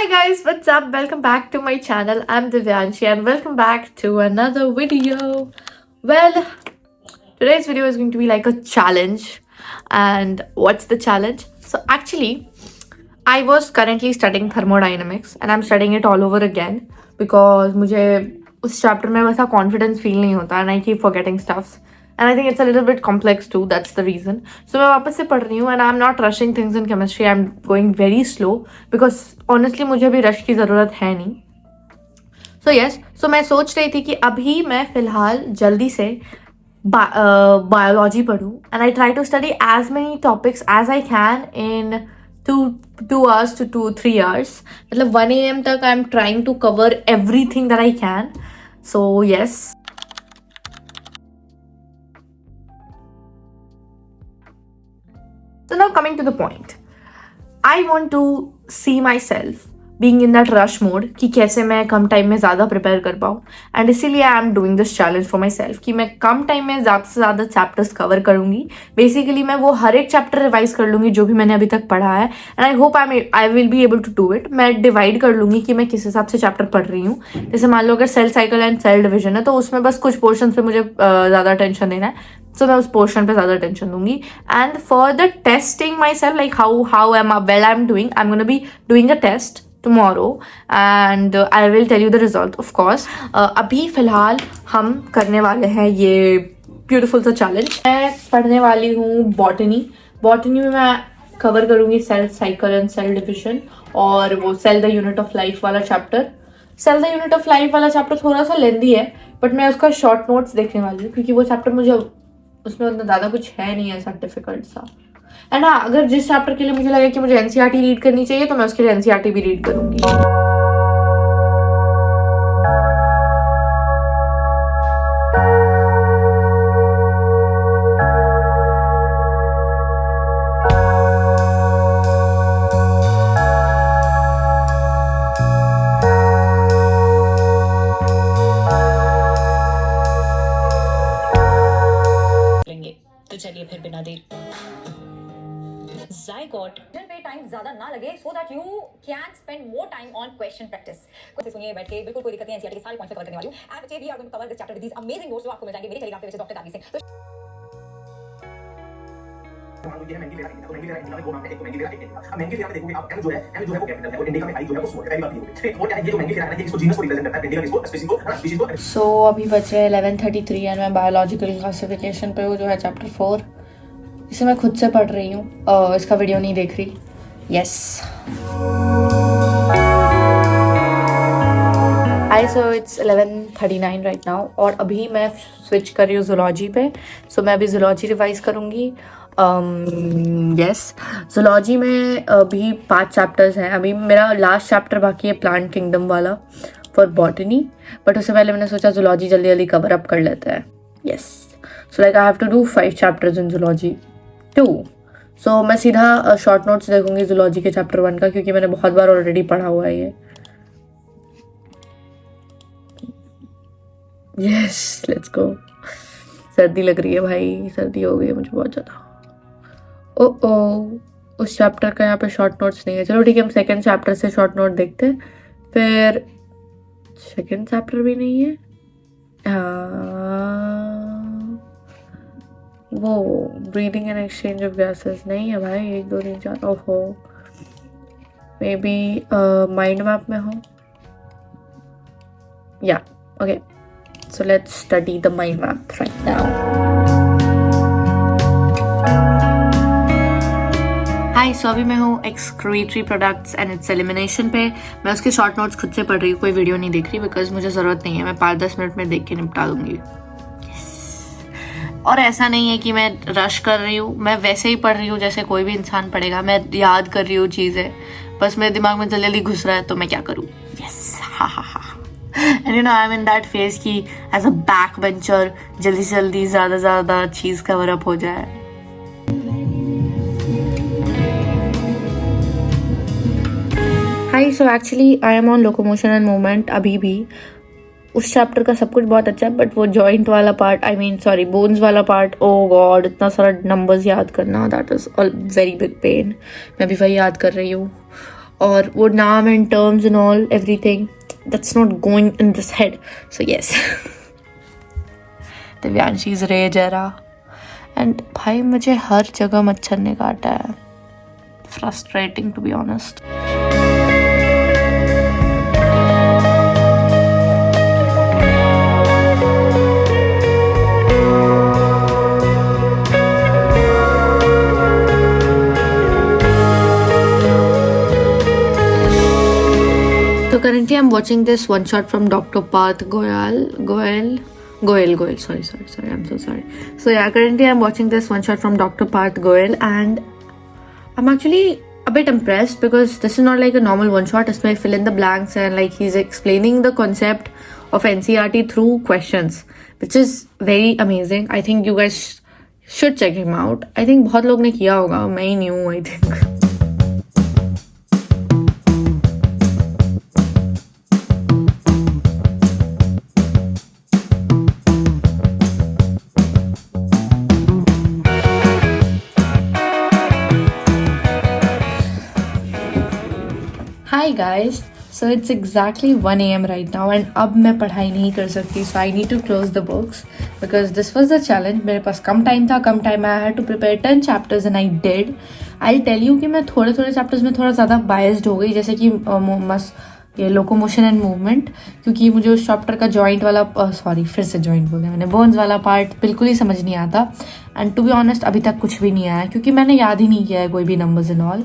Hi guys, what's up? Welcome back to my channel. I'm Divyanshi and welcome back to another video. Well, today's video is going to be like a challenge. And what's the challenge? So actually, I was currently studying thermodynamics and I'm studying it all over again because मुझे उस chapter में वैसा confidence feel नहीं होता and I keep forgetting stuff. And I think it's a little bit complex too, that's the reason. So मैं वापस से पढ़ रही हूँ and I'm not rushing things in chemistry. I'm going very slow because honestly मुझे अभी rush की ज़रूरत है नहीं. So yes, so मैं सोच रही थी कि अभी मैं फ़िलहाल जल्दी से biology पढूं and I try to study as many topics as I can in 2 hours to 3 hours. मतलब 1 AM तक I'm trying to cover everything that I can. So yes. So now coming to the point, I want to see myself being in that rush mode कि कैसे मैं कम time में ज़्यादा prepare कर पाऊँ and इसीलिए आई am doing this challenge for my self कि मैं कम टाइम में ज़्यादा से ज़्यादा चैप्टर्स कवर करूँगी. बेसिकली मैं वो हर एक चैप्टर रिवाइज कर लूँगी जो भी मैंने अभी तक पढ़ा है and I hope I will be able to do it. मैं डिवाइड कर लूँगी कि मैं किस हिसाब से चैप्टर पढ़ रही हूँ. जैसे मान लो अगर cell cycle and cell division है तो उसमें बस कुछ पोर्शन पे मुझे ज़्यादा टेंशन देना है. So मैं उस पोर्शन पे ज़्यादा टेंशन दूंगी and for the testing myself like how am well I am doing, I am gonna be doing a test tomorrow and I will tell you the result of course. अभी फ़िलहाल हम करने वाले हैं ये beautiful सा challenge. मैं पढ़ने वाली हूँ बॉटनी में मैं कवर करूँगी cell cycle and cell division और वो cell the unit of life वाला chapter. Cell the unit of life वाला चैप्टर थोड़ा सा लेंदी है बट मैं उसका शॉर्ट नोट्स देखने वाली हूँ क्योंकि वो चैप्टर मुझे उसमें उतना ज़्यादा कुछ है नहीं ऐसा डिफिकल्ट सा. एंड हाँ, अगर जिस चैप्टर के लिए मुझे लगे कि मुझे एनसीईआरटी रीड करनी चाहिए तो मैं उसके लिए एनसीईआरटी भी रीड करूँगी. तो चलिए फिर बिना देर zygote पे टाइम ज्यादा ना लगे so that you can spend more time on question practice. कुछ सुनिए बैठ के, बिल्कुल कोई दिक्कत नहीं. एनसीईआरटी के सारे पॉइंट्स कवर करने वाली हूं एंड बच्चे भी are going to cover this chapter with these amazing notes जो आपको मिल जाएंगे मेरे टेलीग्राम पे विच इज डॉक्टर दादी सिंह. सो अभी बचे 11:33 एंड मैं बायोलॉजिकल क्लासिफिकेशन पे हूँ जो है चैप्टर 4. इसे मैं खुद से पढ़ रही हूँ, इसका वीडियो नहीं देख रही. Yes hi, so it's 11:39 right now और अभी मैं स्विच कर रही हूँ जूलॉजी पे. सो मैं अभी जूलॉजी रिवाइज करूँगी. यस, जूलॉजी में अभी 5 चैप्टर्स हैं. अभी मेरा लास्ट चैप्टर बाकी है प्लांट किंगडम वाला फॉर बॉटनी, बट उससे पहले मैंने सोचा जूलॉजी जल्दी जल्दी कवर अप कर लेते हैं. Yes, so like I have to do 5 chapters in zoology 2. So मैं सीधा शॉर्ट नोट्स देखूंगी जूलॉजी के चैप्टर 1 का क्योंकि मैंने बहुत बार ऑलरेडी पढ़ा हुआ है ये. Yes, let's go. सर्दी लग रही है भाई, सर्दी हो गई है मुझे बहुत ज़्यादा. ओ उस चैप्टर का यहाँ पे शॉर्ट नोट्स नहीं है. चलो ठीक है, हम सेकंड चैप्टर से शॉर्ट नोट देखते हैं. फिर सेकंड चैप्टर भी नहीं है. वो breathing and exchange of gases नहीं है भाई. 1 2 3 4 ओहो, मे बी माइंड मैप में हो. या okay, so let's study the mind map right now. Hi, so अभी मैं हूँ excretory products and its elimination पे. मैं उसके शॉर्ट नोट्स खुद से पढ़ रही हूँ, कोई वीडियो नहीं देख रही बिकॉज मुझे ज़रूरत नहीं है. मैं 5-10 मिनट में देख के निपटा दूंगी. और ऐसा नहीं है कि मैं रश कर रही हूँ, मैं वैसे ही पढ़ रही हूँ जैसे कोई भी इंसान पढ़ेगा. मैं याद कर रही हूँ चीज़ें, बस मेरे दिमाग में जल्दी जल्दी घुस रहा है तो मैं क्या करूँ. यस, हा हा हा. And you know I am in that phase कि एज अ बैक बेंचर जल्दी से जल्दी ज़्यादा चीज़ कवर अप हो जाए. High, so actually I am on locomotion and movement अभी भी. उस चैप्टर का सब कुछ बहुत अच्छा है बट वो जॉइंट वाला part, I mean sorry bones वाला पार्ट, ओ गॉड, इतना सारा नंबर्स याद करना, that is a very big pain. मैं भी वही याद कर रही हूँ. और वो नाम and terms and all everything that's not going in this head. So yes, Divyanshi is रे जरा. एंड भाई मुझे हर जगह मच्छर ने काटा है. Frustrating to be honest. So currently I'm watching this one shot from Dr. Parth Goel. Sorry. I'm so sorry. So yeah, currently I'm watching this one shot from Dr. Parth Goel and I'm actually a bit impressed because this is not like a normal one shot. It's like fill in the blanks and like he's explaining the concept of NCERT through questions, which is very amazing. I think you guys should check him out. I think बहुत लोग ने किया होगा, मैं ही नहीं हूँ I think. Hi guys, so it's exactly 1 a.m. right now and अब मैं पढ़ाई नहीं कर सकती, so I need to close the books because this was the challenge. मेरे पास कम time I had to prepare 10 chapters and I did. I'll tell you कि मैं थोड़े chapters में थोड़ा ज़्यादा biased हो गई, जैसे कि ये लोकोमोशन एंड मूवमेंट, क्योंकि मुझे उस चैप्टर का जॉइंट वाला फिर से जॉइंट बोल दिया मैंने, बोन्स वाला पार्ट बिल्कुल ही समझ नहीं आता. एंड टू बी ऑनेस्ट अभी तक कुछ भी नहीं आया क्योंकि मैंने याद ही नहीं किया है कोई भी numbers and all.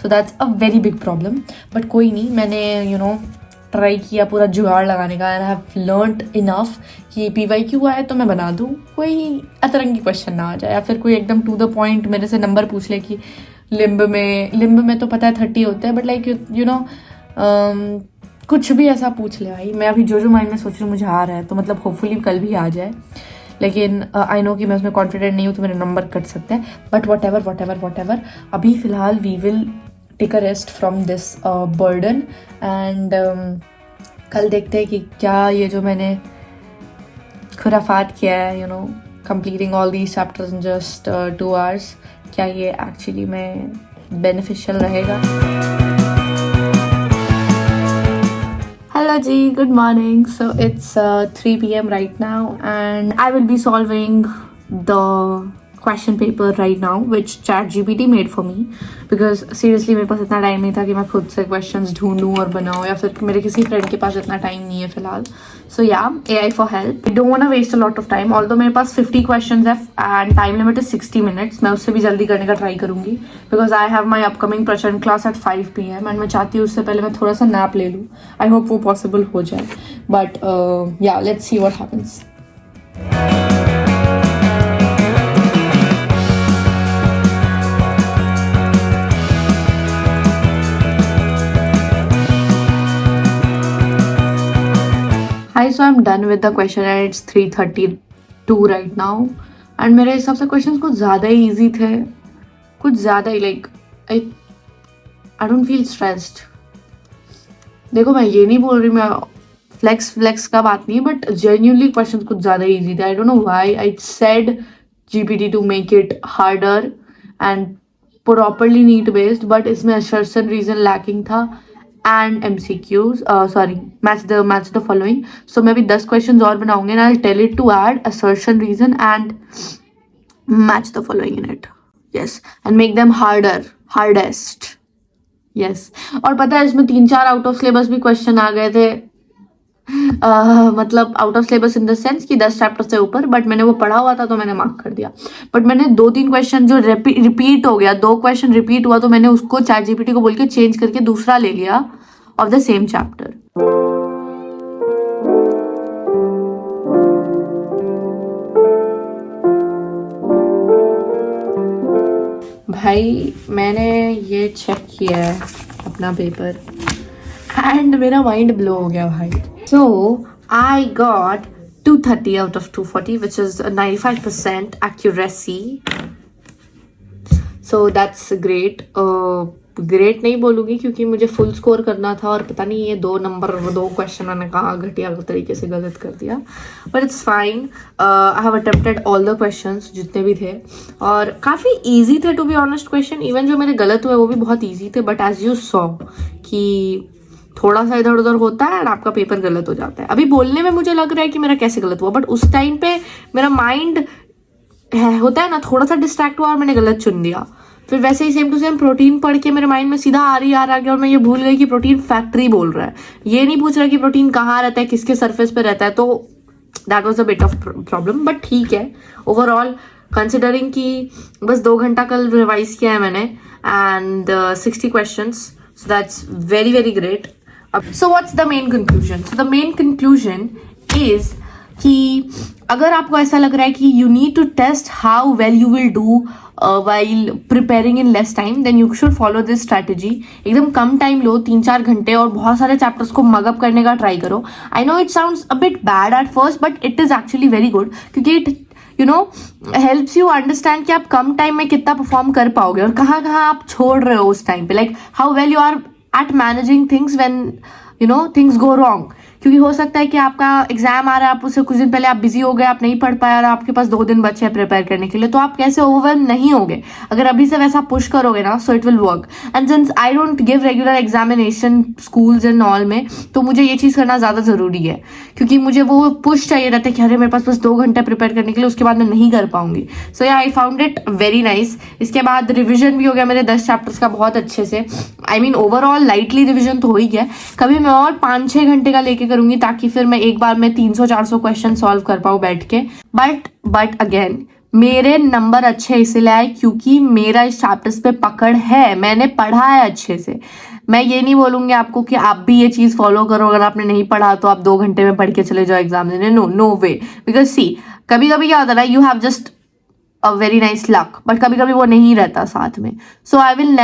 So that's a very big problem. But कोई नहीं, मैंने ट्राई किया पूरा जुगाड़ लगाने का and I have learned enough कि PYQ आए तो मैं बना दूँ, कोई अतरंगी क्वेश्चन ना आ जाए या फिर कोई एकदम टू द पॉइंट मेरे से नंबर पूछ ले कि लिम्ब में तो पता है 30 होते हैं, बट लाइक यू नो कुछ भी ऐसा पूछ ले भाई. मैं अभी जो माइंड में सोच रही हूँ मुझे आ रहा है तो मतलब होपफुली कल भी आ जाए, लेकिन आई नो कि मैं उसमें कॉन्फिडेंट नहीं हूँ तो मेरे नंबर कट सकते हैं. बट वट एवर अभी फ़िलहाल we will take a rest from this burden and कल देखते हैं कि क्या ये जो मैंने खुराफात किया है completing all these chapters in just 2 hours, क्या ये एक्चुअली में बेनिफिशियल रहेगा. Hello Ji, good morning. So it's 3 p.m. right now and I will be solving the question paper right now which ChatGPT made for me because seriously मेरे पास इतना time नहीं था कि मैं खुद से questions ढूंढूं और बनाऊं, या फिर मेरे किसी फ्रेंड के पास इतना टाइम नहीं है फिलहाल. So yeah, AI for help. I don't want to waste a lot of time. Although मेरे पास 50 questions है and time limit is 60 minutes. मैं उससे भी जल्दी करने का ट्राई करूंगी because I have my upcoming प्रचंड class at 5 p.m. and मैं चाहती हूँ उससे पहले मैं थोड़ा सा नैप ले लूँ. I hope वो possible हो जाए. But yeah, let's see what happens. Hi, so I'm done with the question and it's 3:32 right now. And मेरे हिसाब से questions कुछ ज़्यादा ही easy थे, कुछ ज़्यादा ही like I don't feel stressed. देखो मैं ये नहीं बोल रही, मैं flex का बात नहीं है, but genuinely questions कुछ ज़्यादा easy थे. I don't know why I said GPT to make it harder and properly need based, but इसमें assertion reason lacking था. And MCQs, match the following. So मैं भी 10 questions और बनाऊंगे and I'll tell it to add assertion reason and match the following in it. Yes, and make them hardest. Yes, और पता है इसमें 3-4 out of syllabus भी question आ गए थे. मतलब out of syllabus in the sense कि 10 चैप्टर से ऊपर, बट मैंने वो पढ़ा हुआ था तो मैंने मार्क कर दिया. बट मैंने 2-3 क्वेश्चन जो रिपीट हो गया, 2 क्वेश्चन रिपीट हुआ तो मैंने उसको ChatGPT को बोल के चेंज करके दूसरा ले लिया ऑफ द सेम चैप्टर. भाई मैंने ये चेक किया है अपना पेपर एंड मेरा माइंड ब्लो हो गया भाई. So I got 230 out of 240, which is a 95% accuracy. So that's great. Great नहीं बोलूँगी क्योंकि मुझे फुल स्कोर करना था और पता नहीं ये 2 क्वेश्चन मैंने कहाँ घटिया तरीके से गलत कर दिया, but it's fine. I have attempted all the questions जितने भी थे और काफ़ी इजी थे to be honest question. Even जो मेरे गलत हुए वो भी बहुत ईजी थे, बट एज यू सॉ कि थोड़ा सा इधर उधर होता है और आपका पेपर गलत हो जाता है। अभी बोलने में मुझे लग रहा है कि मेरा कैसे गलत हुआ, बट उस टाइम पे मेरा माइंड होता है ना थोड़ा सा डिस्ट्रैक्ट हुआ और मैंने गलत चुन दिया। फिर वैसे ही सेम टू सेम प्रोटीन पढ़ के मेरे माइंड में सीधा आ गया और मैं ये भूल गई कि प्रोटीन फैक्ट्री बोल रहा है, ये नहीं पूछ रहा कि प्रोटीन कहाँ रहता है, किसके सरफेस पे रहता है। तो that was a bit of problem, but ठीक है ओवरऑल कंसिडरिंग कि बस 2 घंटा कल रिवाइज किया है मैंने and 60 questions, so that's very very great. So what's the main conclusion? So the main conclusion is कि अगर आपको ऐसा लग रहा है कि you need to test how well you will do while preparing in less time, then you should follow this strategy। एकदम कम time लो, 3-4 घंटे, और बहुत सारे चैप्टर्स को मगअप करने का ट्राई करो। I know it sounds a bit bad at first, but it is actually very good क्योंकि इट हेल्प्स यू अंडरस्टैंड कि आप कम टाइम में कितना परफॉर्म कर पाओगे और कहाँ कहाँ आप छोड़ रहे हो उस टाइम पे, like how well you are at managing things when things go wrong. क्योंकि हो सकता है कि आपका एग्जाम आ रहा है, आप उससे कुछ दिन पहले आप बिजी हो गए, आप नहीं पढ़ पाए और आपके पास 2 दिन बचे हैं प्रिपेयर करने के लिए, तो आप कैसे ओवरवेल्म नहीं होगे अगर अभी से वैसा पुश करोगे ना, so it will work. And since I don't give regular examination schools and all में, तो मुझे ये चीज़ करना ज़्यादा ज़रूरी है क्योंकि मुझे वो पुश चाहिए रहता है कि अरे मेरे पास बस 2 घंटे प्रिपेयर करने के लिए, उसके बाद मैं नहीं कर पाऊंगी। सो या I found it very nice. इसके बाद रिविजन भी हो गया मेरे 10 चैप्टर्स का बहुत अच्छे से। I mean overall lightly revision तो हो ही गया, कभी मैं और 5-6 घंटे का लेके करूंगी ताकि फिर मैं एक बार में 300-400 क्वेश्चन सॉल्व कर पाऊँ बैठ के। बट अगेन मेरे नंबर अच्छे इसलिए आए क्योंकि मेरा इस चैप्टर्स पे पकड़ है, मैंने पढ़ा है अच्छे से। मैं ये नहीं बोलूंगी आपको कि आप भी ये चीज़ फॉलो करो, अगर आपने नहीं पढ़ा तो आप 2 घंटे में पढ़ के चले जाओ एग्जाम देने। नो वे, बिकॉज सी कभी कभी क्या होता है ना, you have just a very nice luck, but कभी कभी वो नहीं रहता साथ में। So I will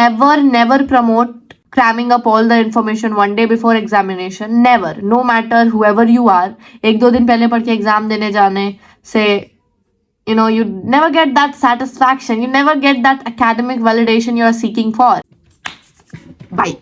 never promote cramming up all the information one day before examination, never, no matter whoever you are। 1-2 दिन पहले पढ़ के एग्जाम देने जाने से you never get that satisfaction, you never get that academic validation you are seeking for। Bye।